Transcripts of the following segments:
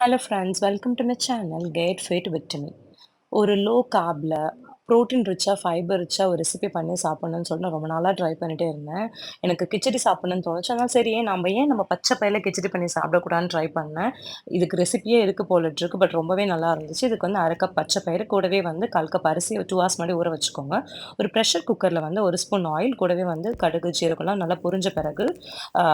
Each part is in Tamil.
Hello friends, welcome to my channel Get Fit with me. ஒரு லோ கார்ப்ல புரோட்டீன் ரிச்சா, ஃபைபர் ரிச்சா ஒரு ரெசிபி பண்ணி சாப்பிடணும்னு சொல்லிட்டு நான் ரொம்ப நாளா ட்ரை பண்ணிட்டே இருந்தேன். எனக்கு கிச்சடி சாப்பிடணும்னு தோணுச்சு. அதனால சரி நம்ம பச்சை பயிர்ல கிச்சடி பண்ணி சாப்பிடக்கூடாதுன்னு ட்ரை பண்ணேன். இதுக்கு ரெசிபியே இருக்கு போலருக்கு. பட் ரொம்பவே நல்லா இருந்துச்சு. இதுக்கு வந்து 1/2 கப் பச்சை பயிறு கூடவே வந்து 1/4 கப் அரிசி 2 ஹார்ஸ் முன்னாடி ஊற வச்சுக்கோங்க. ஒரு ப்ரெஷர் குக்கர்ல வந்து 1 ஸ்பூன் ஆயில் கூடவே வந்து கடுகு, ஜீரகம்லாம் நல்லா பொரிஞ்ச பிறகு ஆ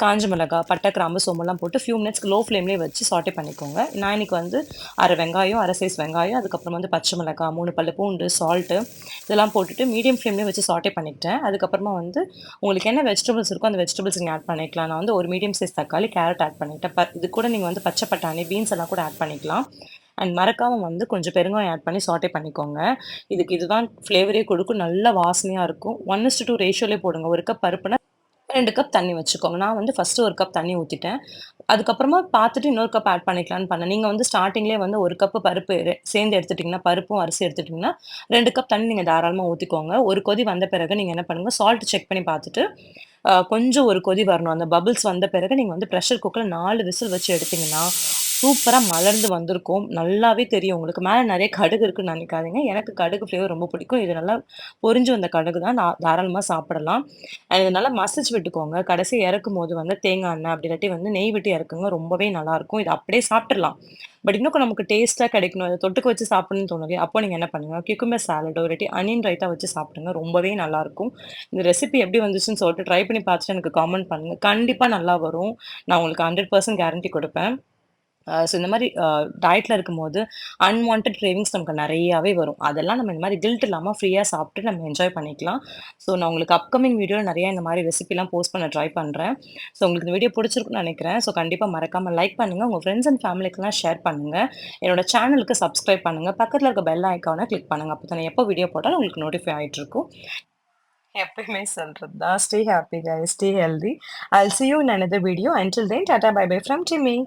காஞ்ச மிளகாய், பட்டை, கிராம்பு, சோம்பெல்லாம் போட்டு ஃபியூ மினிட்ஸ்க்கு லோ ஃப்ளேம்லேயே வச்சு சாட்டே பண்ணிக்கோங்க. நான் இன்னைக்கு வந்து 1/2 வெங்காயம், 1/2 சைஸ் வெங்காயம், அதுக்கப்புறம் வந்து பச்சை மிளகாய், 3 பல்லு பூண்டு, சால்ட்டு இதெல்லாம் போட்டுட்டு மீடியம் ஃப்ளேம்லேயே வச்சு சாட்டே பண்ணிக்கிட்டேன். அதுக்கப்புறமா வந்து உங்களுக்கு என்ன வெஜிடபிள்ஸ் இருக்கோ அந்த வெஜிடபிள்ஸ் நீங்கள் ஆட் பண்ணிக்கலாம். நான் வந்து ஒரு மீடியம் சைஸ் தக்காளி, கேரட் ஆட் பண்ணிட்டேன். இது கூட நீங்கள் வந்து பச்சை பட்டாணி, பீன்ஸ் எல்லாம் கூட ஆட் பண்ணிக்கலாம். அண்ட் மறக்காம வந்து கொஞ்சம் பெருங்காயம் ஆட் பண்ணி சாட்டே பண்ணிக்கோங்க. இதுதான் ஃப்ளேவரே கொடுக்கும். நல்ல வாசனையாக இருக்கும். 1:2 ரேஷியோலே போடுங்க. 1 கப் பருப்புனா 2 கப் தண்ணி வச்சுக்கோங்க. நான் வந்து ஃபர்ஸ்ட்டு 1 கப் தண்ணி ஊத்திட்டேன். அதுக்கப்புறமா பார்த்துட்டு இன்னொரு கப் ஆட் பண்ணிக்கலான்னு பண்ணேன். நீங்க வந்து ஸ்டார்ட்டிங்லேயே வந்து 1 கப் பருப்பு சேர்ந்து எடுத்துட்டீங்கன்னா, பருப்பும் அரிசி எடுத்துட்டீங்கன்னா, 2 கப் தண்ணி நீங்க தாராளமா ஊத்திக்கோங்க. ஒரு கொதி வந்த பிறகு நீங்க என்ன பண்ணுங்க, சால்ட் செக் பண்ணி பார்த்துட்டு, கொஞ்சம் ஒரு கொதி வரணும். அந்த பபிள்ஸ் வந்த பிறகு நீங்க வந்து பிரஷர் குக்கர்ல 4 விசில் வச்சு எடுத்தீங்கன்னா, சூப்பரா மலர்ந்து வந்திருக்கும். நல்லாவே தெரியும் உங்களுக்கு. மேல நெறைய கடுகு இருக்குன்னு நெனைக்காதீங்க. எனக்கு கடுகு ஃப்ளேவர் ரொம்ப பிடிக்கும். இது நல்லா பொரிஞ்சு வந்த கடுகு தான். தாராளமா சாப்பிடலாம். இத நல்லா மசிச்சு விட்டுக்கோங்க. கடைசியா இறக்கும்போது வந்து தேங்காய் எண்ணெய் அப்படி இல்லாட்டி வந்து நெய் விட்டு இறக்குங்க. ரொம்பவே நல்லாயிருக்கும். இத அப்படியே சாப்பிட்டுறலாம். பட் இன்னும் நமக்கு டேஸ்ட்டா கிடைக்கணும். இத தொட்டுக்க வச்சு சாப்பிடணும்னு தோணுது. அப்போ நீங்க என்ன பண்ணுங்க, கியூக்கம்பர் சாலடோ இல்லாட்டி அனியன் ரைத்தா வச்சு சாப்பிடுங்க. ரொம்பவே நல்லாயிருக்கும். இந்த ரெசிபி எப்படி வந்துச்சுன்னு சொல்லிட்டு ட்ரை பண்ணி பார்த்துட்டு எனக்கு காமெண்ட் பண்ணுங்க. கண்டிப்பா நல்லா வரும். நான் உங்களுக்கு 100% கேரண்டி குடுப்பேன். ஸோ இந்த மாரி டயட்ல இருக்கும்போது, அன்வான்டட் கிரேவிங்ஸ் நமக்கு நெறையாவே வரும். அதெல்லாம் நம்ம இந்த மாரி கில்ட் இல்லாம ஃப்ரீயா சாப்பிட்டு நம்ம என்ஜாய் பண்ணிக்கலாம். ஸோ நான் உங்களுக்கு அப்கமிங் வீடியோல நெறைய இந்த மாரி ரெசிபிலாம் போஸ்ட் பண்ண ட்ரை பண்றேன். ஸோ உங்களுக்கு இந்த வீடியோ புடிச்சிருக்கும்னு நெனைக்கிறேன். ஸோ கண்டிப்பா மறக்காம லைக் பண்ணுங்க. உங்க ஃப்ரெண்ட்ஸ் அண்ட் ஃபேமிலிக்குலாம் ஷேர் பண்ணுங்க. என்னோட சேனலுக்கு சப்ஸ்கிரைப் பண்ணுங்க. பக்கத்துல இருக்க பெல் ஐகான கிளிக் பண்ணுங்க. அப்ப தான் எப்போ வீடியோ போட்டாலும் உங்களுக்கு நோட்டிஃபை ஆயிட்டுருக்கும். எப்பயுமே சொல்றது தான். Stay happy guys. Stay healthy. I'll see you in another video. Until then, tata bye bye from Timmy.